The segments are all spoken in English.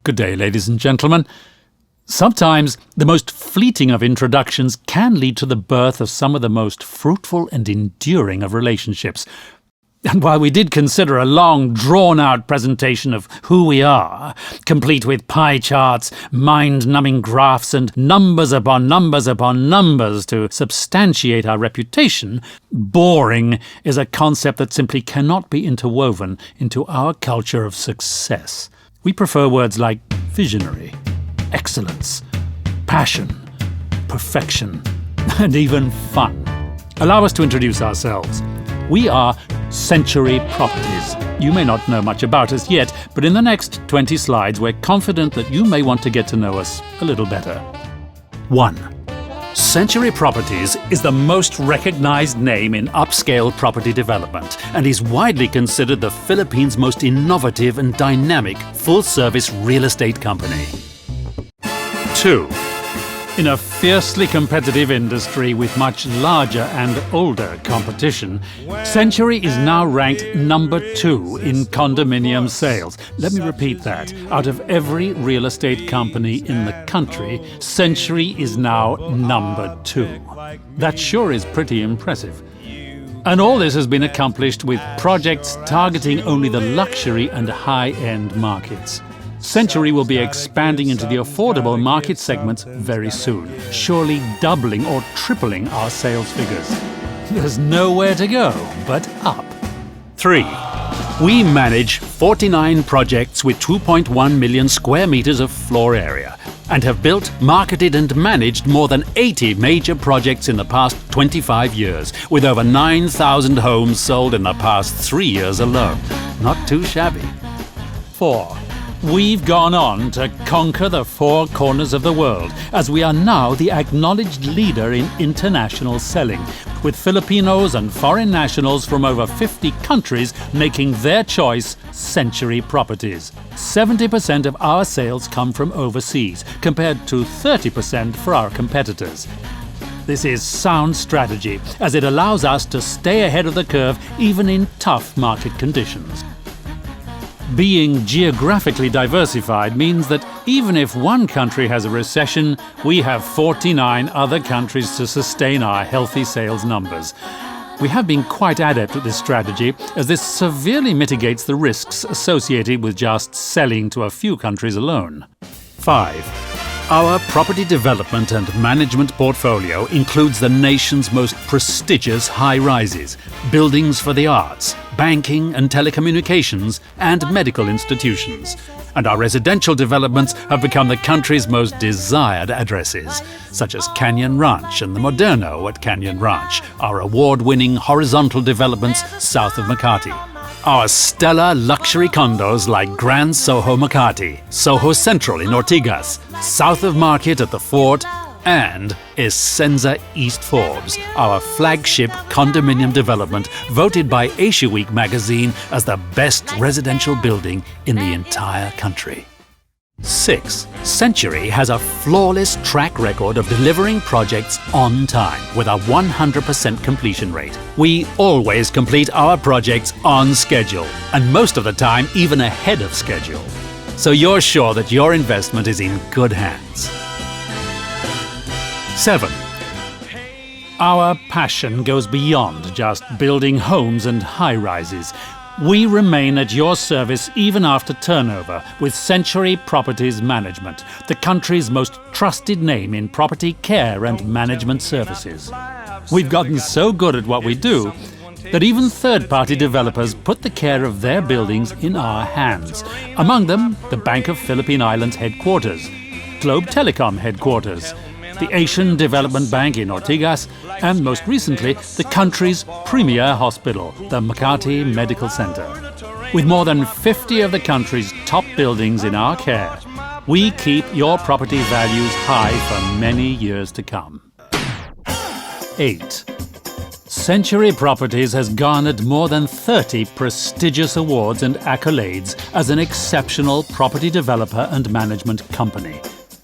Good day, ladies and gentlemen. Sometimes the most fleeting of introductions can lead to the birth of some of the most fruitful and enduring of relationships. And while we did consider a long, drawn-out presentation of who we are, complete with pie charts, mind-numbing graphs, and numbers upon numbers upon numbers to substantiate our reputation, boring is a concept that simply cannot be interwoven into our culture of success. We prefer words like visionary, excellence, passion, perfection, and even fun. Allow us to introduce ourselves. We are Century Properties. You may not know much about us yet, but in the next 20 slides we're confident that you may want to get to know us a little better. 1. Century Properties is the most recognized name in upscale property development and is widely considered the Philippines' most innovative and dynamic full-service real estate company. 2. In a fiercely competitive industry with much larger and older competition, Century is now ranked number 2 in condominium sales. Let me repeat that. Out of every real estate company in the country, Century is now number 2. That sure is pretty impressive. And all this has been accomplished with projects targeting only the luxury and high-end markets. Century will be expanding into the affordable market segments very soon, surely doubling or tripling our sales figures. There's nowhere to go but up. 3. We manage 49 projects with 2.1 million square meters of floor area and have built, marketed and managed more than 80 major projects in the past 25 years, with over 9,000 homes sold in the past 3 years alone. Not too shabby. 4. We've gone on to conquer the 4 corners of the world, as we are now the acknowledged leader in international selling, with Filipinos and foreign nationals from over 50 countries making their choice Century Properties. 70% of our sales come from overseas, compared to 30% for our competitors. This is sound strategy, as it allows us to stay ahead of the curve even in tough market conditions. Being geographically diversified means that even if one country has a recession, we have 49 other countries to sustain our healthy sales numbers. We have been quite adept at this strategy, as this severely mitigates the risks associated with just selling to a few countries alone. 5. Our property development and management portfolio includes the nation's most prestigious high-rises, buildings for the arts, banking and telecommunications, and medical institutions. And our residential developments have become the country's most desired addresses, such as Canyon Ranch and the Moderno at Canyon Ranch, our award-winning horizontal developments south of Makati. Our stellar luxury condos like Grand Soho Makati, Soho Central in Ortigas, south of Market at the Fort, and Essenza East Forbes, our flagship condominium development voted by Asia Week magazine as the best residential building in the entire country. 6. Century has a flawless track record of delivering projects on time with a 100% completion rate. We always complete our projects on schedule, and most of the time even ahead of schedule. So you're sure that your investment is in good hands. 7. Our passion goes beyond just building homes and high-rises. We remain at your service even after turnover with Century Properties Management, the country's most trusted name in property care and management services. We've gotten so good at what we do that even third-party developers put the care of their buildings in our hands. Among them, the Bank of Philippine Islands headquarters, Globe Telecom headquarters, the Asian Development Bank in Ortigas, and most recently, the country's premier hospital, the Makati Medical Center. With more than 50 of the country's top buildings in our care, we keep your property values high for many years to come. 8. Century Properties has garnered more than 30 prestigious awards and accolades as an exceptional property developer and management company.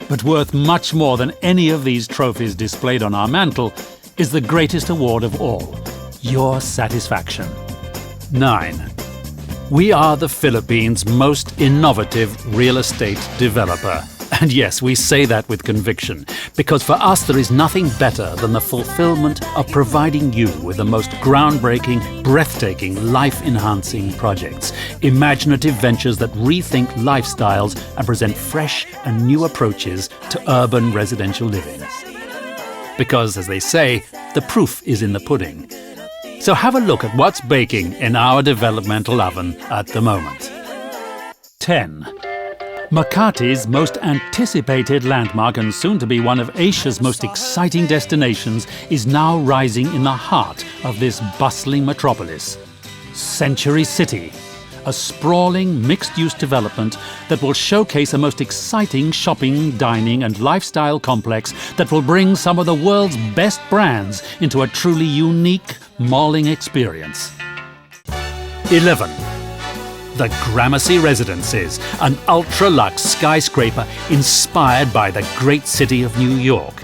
But worth much more than any of these trophies displayed on our mantle is the greatest award of all, your satisfaction. 9. We are the Philippines' most innovative real estate developer. And yes, we say that with conviction, because for us there is nothing better than the fulfillment of providing you with the most groundbreaking, breathtaking, life-enhancing projects, imaginative ventures that rethink lifestyles and present fresh and new approaches to urban residential living. Because, as they say, the proof is in the pudding. So have a look at what's baking in our developmental oven at the moment. 10. Makati's most anticipated landmark and soon to be one of Asia's most exciting destinations is now rising in the heart of this bustling metropolis. Century City, a sprawling mixed-use development that will showcase a most exciting shopping, dining and lifestyle complex that will bring some of the world's best brands into a truly unique malling experience. 11. The Gramercy Residences, an ultra-luxe skyscraper inspired by the great city of New York.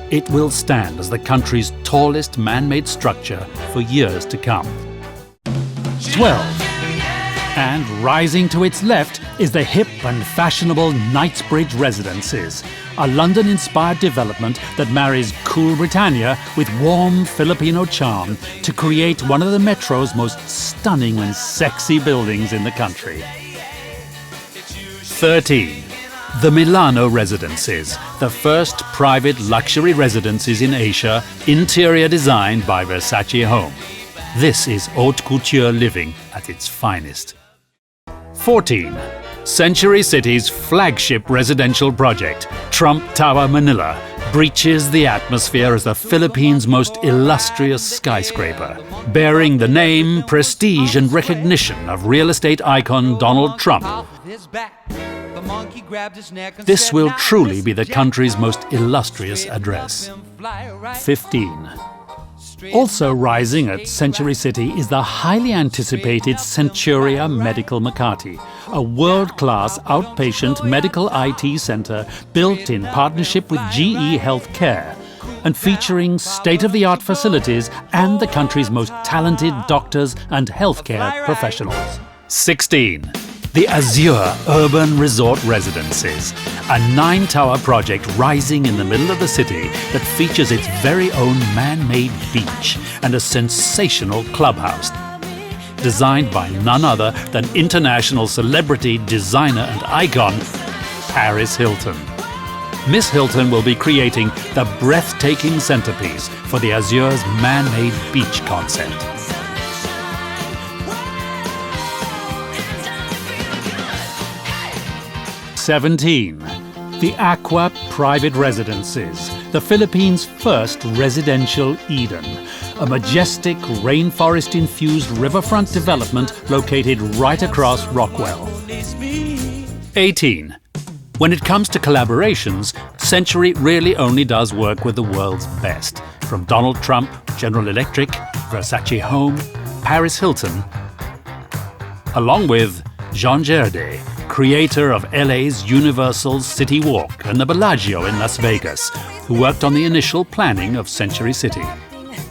It will stand as the country's tallest man-made structure for years to come. 12. And rising to its left is the hip and fashionable Knightsbridge Residences, a London-inspired development that marries cool Britannia with warm Filipino charm to create one of the metro's most stunning and sexy buildings in the country. 13. The Milano Residences, the first private luxury residences in Asia, interior designed by Versace Home. This is haute couture living at its finest. 14. Century City's flagship residential project, Trump Tower Manila, breaches the atmosphere as the Philippines' most illustrious skyscraper, bearing the name, prestige and recognition of real estate icon Donald Trump. This will truly be the country's most illustrious address. 15. Also rising at Century City is the highly anticipated Centuria Medical Makati, a world-class outpatient medical IT center built in partnership with GE Healthcare and featuring state-of-the-art facilities and the country's most talented doctors and healthcare professionals. 16. The Azure Urban Resort Residences, a 9-tower project rising in the middle of the city that features its very own man-made beach and a sensational clubhouse. Designed by none other than international celebrity, designer and icon, Paris Hilton. Miss Hilton will be creating the breathtaking centerpiece for the Azure's man-made beach concept. 17. The Aqua Private Residences, the Philippines' first residential Eden, a majestic rainforest-infused riverfront development located right across Rockwell. 18. When it comes to collaborations, Century really only does work with the world's best, from Donald Trump, General Electric, Versace Home, Paris Hilton, along with Jean Girardet, creator of LA's Universal City Walk and the Bellagio in Las Vegas, who worked on the initial planning of Century City.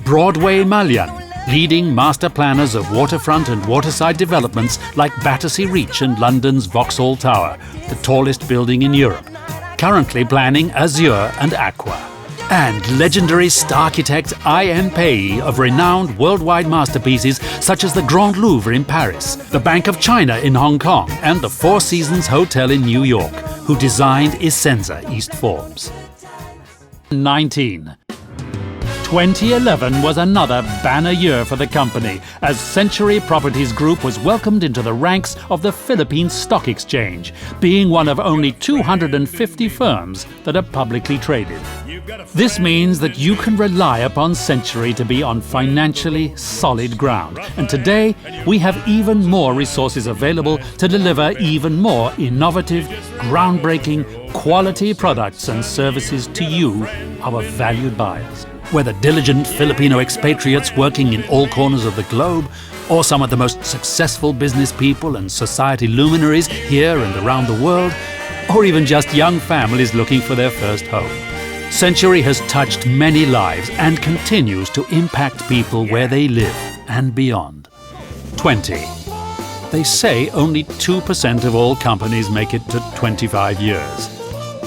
Broadway Malian, leading master planners of waterfront and waterside developments like Battersea Reach and London's Vauxhall Tower, the tallest building in Europe, currently planning Azure and Aqua. And legendary star architect I.M. Pei of renowned worldwide masterpieces such as the Grand Louvre in Paris, the Bank of China in Hong Kong, and the Four Seasons Hotel in New York, who designed Essenza East Forbes. 19. 2011 was another banner year for the company as Century Properties Group was welcomed into the ranks of the Philippine Stock Exchange, being one of only 250 firms that are publicly traded. This means that you can rely upon Century to be on financially solid ground, and today we have even more resources available to deliver even more innovative, groundbreaking, quality products and services to you, our valued buyers. Whether diligent Filipino expatriates working in all corners of the globe, or some of the most successful business people and society luminaries here and around the world, or even just young families looking for their first home. Century has touched many lives and continues to impact people where they live and beyond. 20. They say only 2% of all companies make it to 25 years.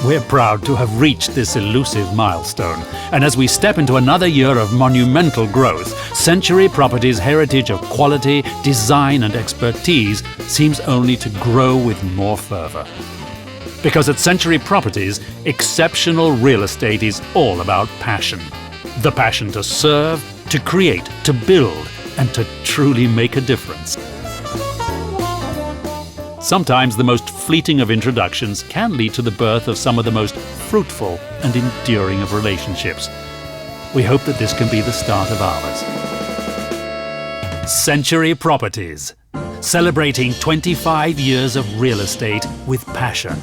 We're proud to have reached this elusive milestone, and as we step into another year of monumental growth, Century Properties' heritage of quality, design and expertise seems only to grow with more fervour. Because at Century Properties, exceptional real estate is all about passion. The passion to serve, to create, to build, and to truly make a difference. Sometimes the most fleeting of introductions can lead to the birth of some of the most fruitful and enduring of relationships. We hope that this can be the start of ours. Century Properties, celebrating 25 years of real estate with passion.